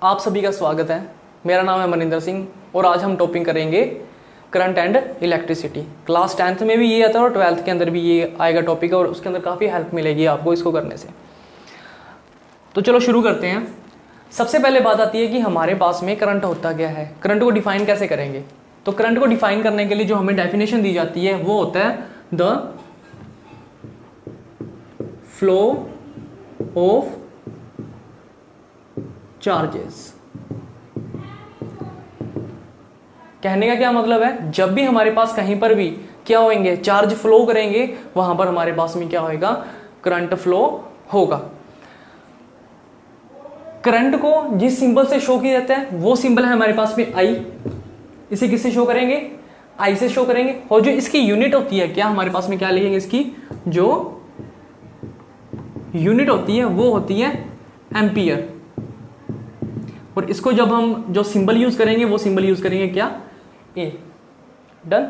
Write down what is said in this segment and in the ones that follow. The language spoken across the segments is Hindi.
आप सभी का स्वागत है। मेरा नाम है मनिंदर सिंह और आज हम टॉपिक करेंगे current and electricity. Class 10th में भी ये आता है और 12th के अंदर भी ये आएगा टॉपिक और उसके अंदर काफ़ी हेल्प मिलेगी आपको इसको करने से। तो चलो शुरू करते हैं। सबसे पहले बात आती है कि हमारे पास में करंट होता क्या है, करंट को डिफाइन कैसे करेंगे। तो करंट को डिफाइन करने के लिए जो हमें डेफिनेशन दी जाती है वो होता है द फ्लो ऑफ चार्जेस। कहने का क्या मतलब है, जब भी हमारे पास कहीं पर भी क्या होंगे, चार्ज फ्लो करेंगे, वहां पर हमारे पास में क्या होएगा, करंट फ्लो होगा। करंट को जिस सिंबल से शो किया जाता है वो सिंबल है हमारे पास में आई। इसे किससे शो करेंगे, आई से शो करेंगे। और जो इसकी यूनिट होती है, क्या हमारे पास में क्या लिखेंगे, इसकी जो यूनिट होती है वो होती है एम्पियर। और इसको जब हम जो सिंबल यूज करेंगे वो सिंबल यूज करेंगे क्या, ए। डन।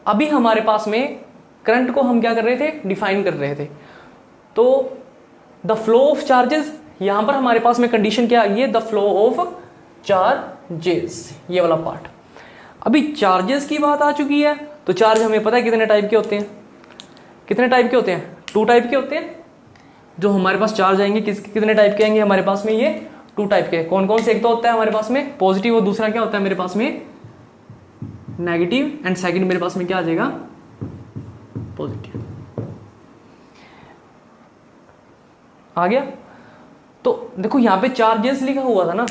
अभी हमारे पास में करंट को हम क्या कर रहे थे, डिफाइन कर रहे थे। तो द फ्लो ऑफ चार्जेस, यहां पर हमारे पास में कंडीशन क्या आ गई है, द फ्लो ऑफ चार्जेस, ये वाला पार्ट। अभी चार्जेस की बात आ चुकी है। तो चार्ज हमें पता है कितने टाइप के होते हैं, कितने टाइप के होते हैं, 2 टाइप के होते हैं। जो हमारे पास चार्ज आएंगे कितने टाइप के आएंगे हमारे पास में, ये 2 टाइप के। कौन कौन से, एक तो होता है हमारे पास में पॉजिटिव और दूसरा क्या होता है मेरे पास में नेगेटिव। एंड सेकंड मेरे पास में क्या आ जाएगा, पॉजिटिव। आ गया। तो देखो यहां पे चार्जेस लिखा हुआ था ना,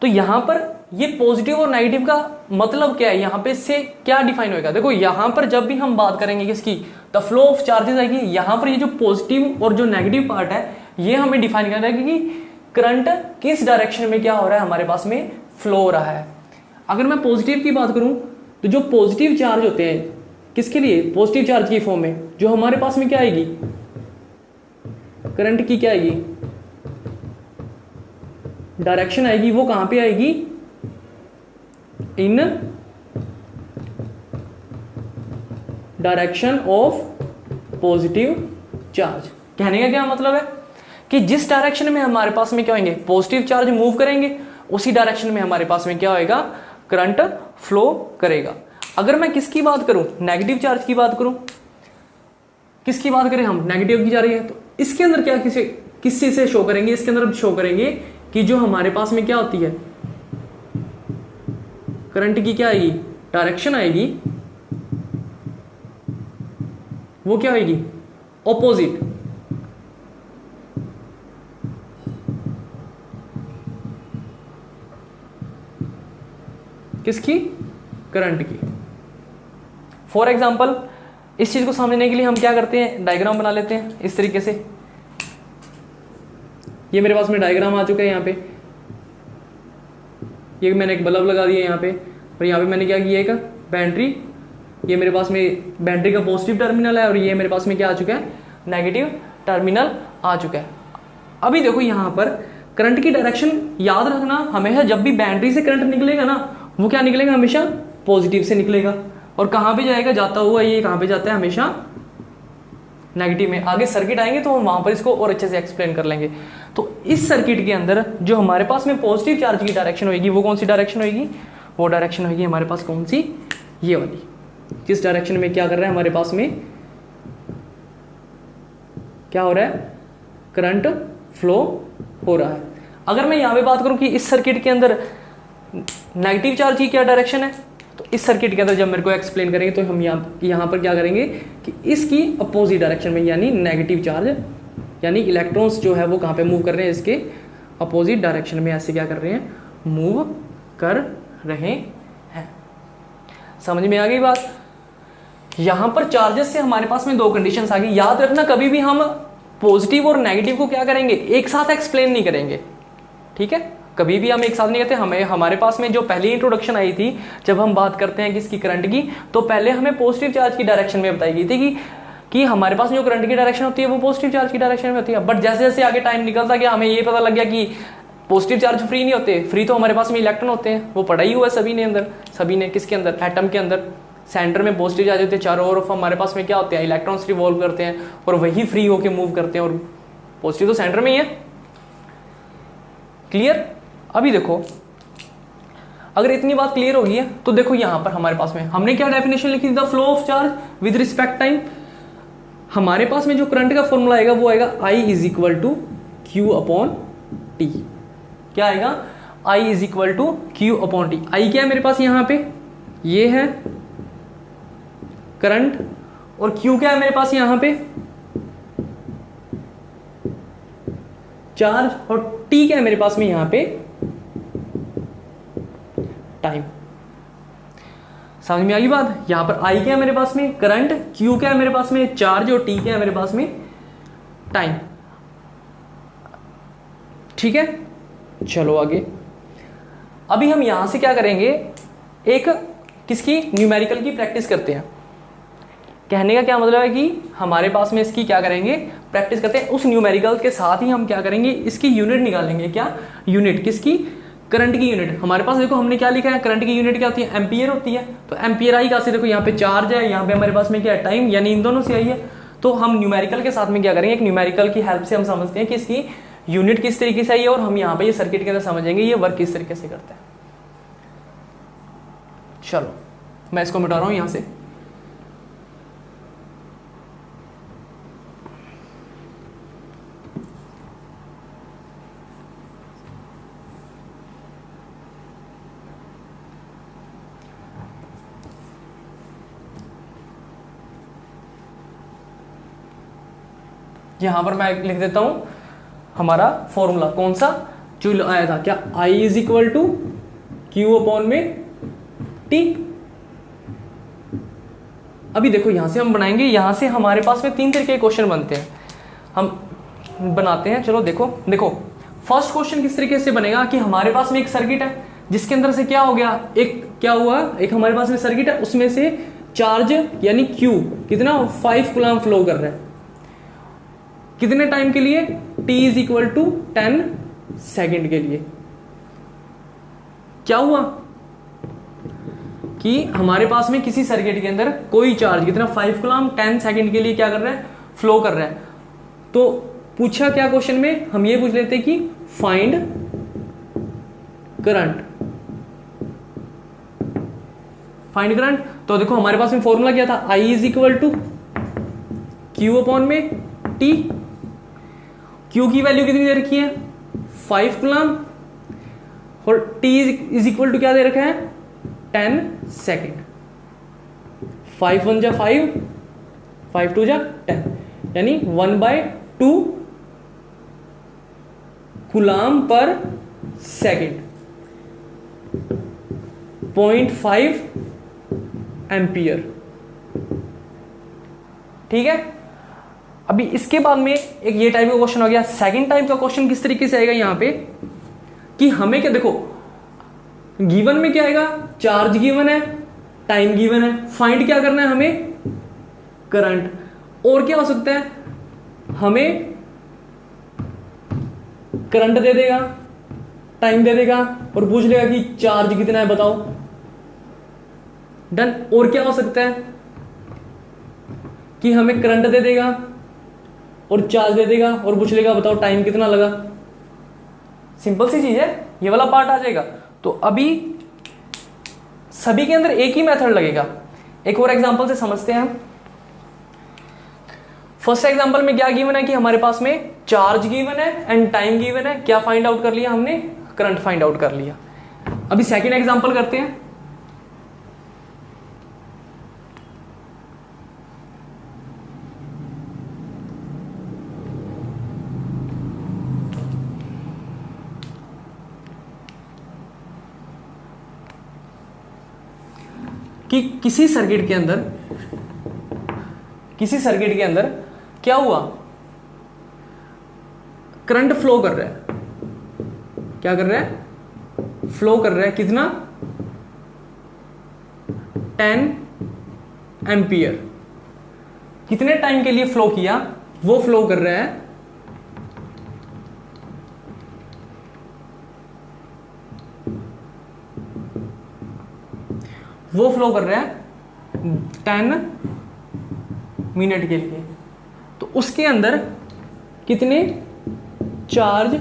तो यहां पर ये पॉजिटिव और नेगेटिव का मतलब क्या है, यहां पे इससे क्या डिफाइन होगा। देखो यहां पर जब भी हम बात करेंगे किसकी, द फ्लो ऑफ चार्जेस आएगी, यहां पर ये जो पॉजिटिव और जो नेगेटिव पार्ट है ये हमें डिफाइन करना है कि करंट किस डायरेक्शन में क्या हो रहा है, हमारे पास में फ्लो हो रहा है। अगर मैं पॉजिटिव की बात करूं तो जो पॉजिटिव चार्ज होते हैं किसके लिए, पॉजिटिव चार्ज की फॉर्म में जो हमारे पास में क्या आएगी, करंट की क्या आएगी, डायरेक्शन आएगी, वो कहां पे आएगी, इन डायरेक्शन ऑफ पॉजिटिव चार्ज। कहने का क्या मतलब है कि जिस डायरेक्शन में हमारे पास में क्या होंगे, पॉजिटिव चार्ज मूव करेंगे, उसी डायरेक्शन में हमारे पास में क्या होएगा, करंट फ्लो करेगा। अगर मैं किसकी बात करूं, नेगेटिव चार्ज की बात करूं, किसकी बात करें हम, नेगेटिव की जा रही है, तो इसके अंदर क्या किससे से शो करेंगे, इसके अंदर शो करेंगे कि जो हमारे पास में क्या होती है, करंट की क्या आएगी, डायरेक्शन आएगी, वो क्या होगी, ऑपोजिट। किसकी, करंट की। फॉर एग्जाम्पल इस चीज को समझने के लिए हम क्या करते हैं, डायग्राम बना लेते हैं इस तरीके से। ये मेरे पास में डायग्राम आ चुका है यहाँ पे। ये मैंने एक बल्ब लगा दिया यहाँ पे, और यहाँ पे मैंने क्या किया, एक बैटरी। ये मेरे पास में बैटरी का पॉजिटिव टर्मिनल है और ये मेरे पास में क्या आ चुका है, नेगेटिव टर्मिनल आ चुका है। अभी देखो यहाँ पर करंट की डायरेक्शन याद रखना, हमेशा जब भी बैटरी से करंट निकलेगा ना, वो क्या निकलेगा, हमेशा पॉजिटिव से निकलेगा। और कहां पे जाएगा, जाता हुआ ये कहां पे जाता है, हमेशा नेगेटिव में। आगे सर्किट आएंगे तो हम वहां पर इसको और अच्छे से एक्सप्लेन कर लेंगे। तो इस सर्किट के अंदर जो हमारे पास में पॉजिटिव चार्ज की डायरेक्शन होगी, वो कौन सी डायरेक्शन होगी, वो डायरेक्शन होगी हमारे पास कौन सी, ये वाली। किस डायरेक्शन में क्या कर रहा है, हमारे पास में क्या हो रहा है, करंट फ्लो हो रहा है। अगर मैं यहां पे बात करूं कि इस सर्किट के अंदर नेगेटिव चार्ज की क्या डायरेक्शन है, तो इस सर्किट के अंदर जब मेरे को एक्सप्लेन करेंगे तो हम यहां पर क्या करेंगे कि इसकी अपोजिट डायरेक्शन में, यानी नेगेटिव चार्ज, यानी इलेक्ट्रॉन्स जो है वो कहां पे मूव कर रहे हैं, इसके अपोजिट डायरेक्शन में ऐसे क्या कर रहे हैं, मूव कर रहे हैं। समझ में आ गई बात। यहां पर चार्जेस से हमारे पास में 2 कंडीशंस आ गई। याद रखना, कभी भी हम पॉजिटिव और नेगेटिव को क्या करेंगे, एक साथ एक्सप्लेन नहीं करेंगे, ठीक है। कभी भी हम एक साथ नहीं करते। हमारे पास में जो पहली इंट्रोडक्शन आई थी, जब हम बात करते हैं किसकी, करंट की, तो पहले हमें पॉजिटिव चार्ज की डायरेक्शन में बताई गई थी कि हमारे पास जो करंट की डायरेक्शन होती है वो पॉजिटिव चार्ज की डायरेक्शन में होती है। बट जैसे जैसे आगे टाइम निकलता गया, हमें ये पता लग गया कि पॉजिटिव चार्ज फ्री नहीं होते, फ्री तो हमारे पास में इलेक्ट्रॉन होते हैं। वो पढ़ा ही हुआ है सभी ने अंदर, सभी ने, किसके अंदर, एटम के अंदर। सेंटर में पॉजिटिव चार्ज होते हैं, चारों ओर हमारे पास में क्या होते हैं, इलेक्ट्रॉन्स रिवॉल्व करते हैं और वही फ्री होके मूव करते हैं, और पॉजिटिव तो सेंटर में ही है। क्लियर? अभी देखो, अगर इतनी बात क्लियर होगी है तो देखो यहां पर हमारे पास में हमने क्या डेफिनेशन लिखी थी, the flow of charge with respect time. हमारे पास में जो करंट का फॉर्मूला आएगा वो आएगा I is equal to Q upon T. क्या आएगा? I is equal to Q upon T. I क्या है मेरे पास यहां पे, ये है करंट, और Q क्या है मेरे पास यहां पे, चार्ज, और T क्या है मेरे पास में यहां पे, टाइम। समझ में आ गई बात? यहां पर I क्या है मेरे पास में, करंट, Q क्या है मेरे पास में, चार्ज, और T क्या है मेरे पास में, टाइम। ठीक है, चलो आगे। अभी हम यहां से क्या करेंगे, एक किसकी, न्यूमेरिकल की प्रैक्टिस करते हैं। कहने का क्या मतलब है कि हमारे पास में इसकी क्या करेंगे, प्रैक्टिस करते हैं। उस न्यूमेरिकल के साथ ही हम क्या करेंगे, इसकी यूनिट निकालेंगे। क्या यूनिट? किसकी? करंट की यूनिट। हमारे पास देखो हमने क्या लिखा है, करंट की यूनिट क्या होती है, एम्पियर होती है। तो एम्पियर आई कहां से, देखो यहाँ पे चार्ज है, यहाँ पे हमारे पास में क्या है, टाइम, यानी इन दोनों से आई है। तो हम न्यूमेरिकल के साथ में क्या करेंगे, एक न्यूमेरिकल की हेल्प से हम समझते हैं कि इसकी यूनिट किस तरीके से आई है, और हम यहाँ पे ये सर्किट के अंदर समझेंगे ये वर्क किस तरीके से करता है। चलो मैं इसको मिटा रहा हूं यहां से। यहां पर मैं लिख देता हूं हमारा फॉर्मूला, कौन सा जो आया था, क्या I is equal to Q upon में टी। अभी देखो यहां से हम बनाएंगे, यहां से हमारे पास में 3 तरीके के क्वेश्चन बनते हैं, हम बनाते हैं। चलो देखो देखो, फर्स्ट क्वेश्चन किस तरीके से बनेगा कि हमारे पास में एक सर्किट है जिसके अंदर से क्या हो गया, एक क्या हुआ, एक हमारे पास में सर्किट है, उसमें से चार्ज यानी Q कितना 5 कूलम फ्लो कर रहा है, कितने टाइम के लिए, T is equal to 10 second के लिए। क्या हुआ कि हमारे पास में किसी सर्किट के अंदर कोई चार्ज कितना 5 कूलम 10 सेकेंड के लिए क्या कर रहा है, फ्लो कर रहा है। तो पूछा क्या क्वेश्चन में, हम ये पूछ लेते कि फाइंड करंट, फाइंड करंट। तो देखो हमारे पास में फॉर्मूला क्या था, I is equal to Q upon में T। Q की वैल्यू कितनी दे रखी है, 5 कूलम, और T इज इक्वल टू क्या दे रखा है, 10 सेकेंड। 5 1 जा 5, 5 2 जा 10, यानी 1/2 कूलम पर सेकेंड, 0.5 एम्पियर। ठीक है, अभी इसके बाद में एक ये टाइप का क्वेश्चन हो गया। सेकंड टाइप का क्वेश्चन किस तरीके से आएगा यहां पे कि हमें क्या, देखो गिवन में क्या आएगा, चार्ज गिवन है, टाइम गिवन है, फाइंड क्या करना है हमें, करंट। और क्या हो सकता है, हमें करंट दे देगा, टाइम दे देगा, और पूछ लेगा कि चार्ज कितना है बताओ, डन। और क्या हो सकता है कि हमें करंट दे देगा और चार्ज दे देगा और पूछ लेगा बताओ टाइम कितना लगा। सिंपल सी चीज है, ये वाला पार्ट आ जाएगा। तो अभी सभी के अंदर एक ही मेथड लगेगा। एक और एग्जांपल से समझते हैं हम। फर्स्ट एग्जांपल में क्या गिवन है कि हमारे पास में चार्ज गिवन है एंड टाइम गिवन है। क्या फाइंड आउट कर लिया हमने, करंट फाइंड आउट कर लिया। अभी सेकंड एग्जांपल करते हैं। कि किसी सर्किट के अंदर क्या हुआ, करंट फ्लो कर रहा है। क्या कर रहा है, फ्लो कर रहा है, कितना, 10 एम्पियर। कितने टाइम के लिए फ्लो किया, वो फ्लो कर रहा है वो फ्लो कर रहा है 10 मिनट के लिए। तो उसके अंदर कितने चार्ज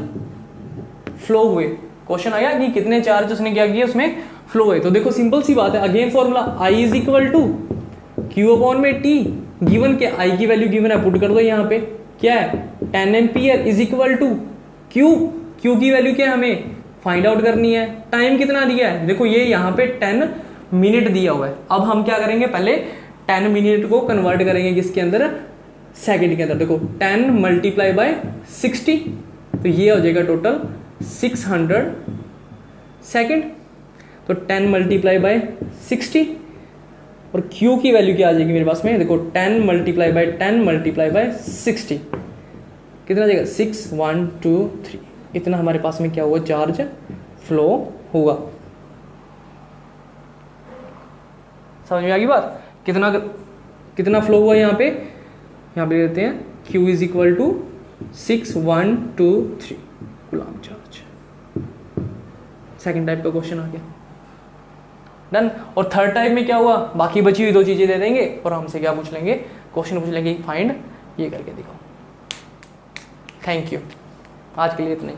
फ्लो हुए। क्वेश्चन आया कि कितने चार्ज उसने क्या किया, उसमें फ्लो हुए। तो देखो सिंपल सी बात है, again formula I is equal to Q upon में टी, गिवन के I की वैल्यू गिवन है, पुट कर दो यहाँ पे, क्या है 10 ampere is equal to Q, Q की वैल्यू क्या है हमें फाइंड आउट करनी है, टाइम कितना दिया है, देखो ये यहाँ पे 10 मिनट दिया हुआ है। अब हम क्या करेंगे, पहले 10 मिनट को कन्वर्ट करेंगे किसके अंदर, सेकंड के अंदर। देखो 10 मल्टीप्लाई बाय 60, तो ये हो जाएगा टोटल 600 सेकंड। तो 10 मल्टीप्लाई बाय 60 और Q की वैल्यू क्या आ जाएगी मेरे पास में, देखो 10 मल्टीप्लाई बाय 10 मल्टीप्लाई बाय 60 कितना आ जाएगा 6123, इतना हमारे पास में क्या हुआ चार्ज फ्लो हुआ। समझ में आ गई बात, कितना कितना फ्लो हुआ यहाँ पे, यहाँ पे देते हैं Q is equal to 6123 coulomb charge. Second type का क्वेश्चन आ गया, डन। और थर्ड टाइप में क्या हुआ, बाकी बची हुई दो चीजें दे देंगे और हमसे क्या पूछ लेंगे, क्वेश्चन पूछ लेंगे फाइंड ये करके दिखाओ। थैंक यू, आज के लिए इतना ही।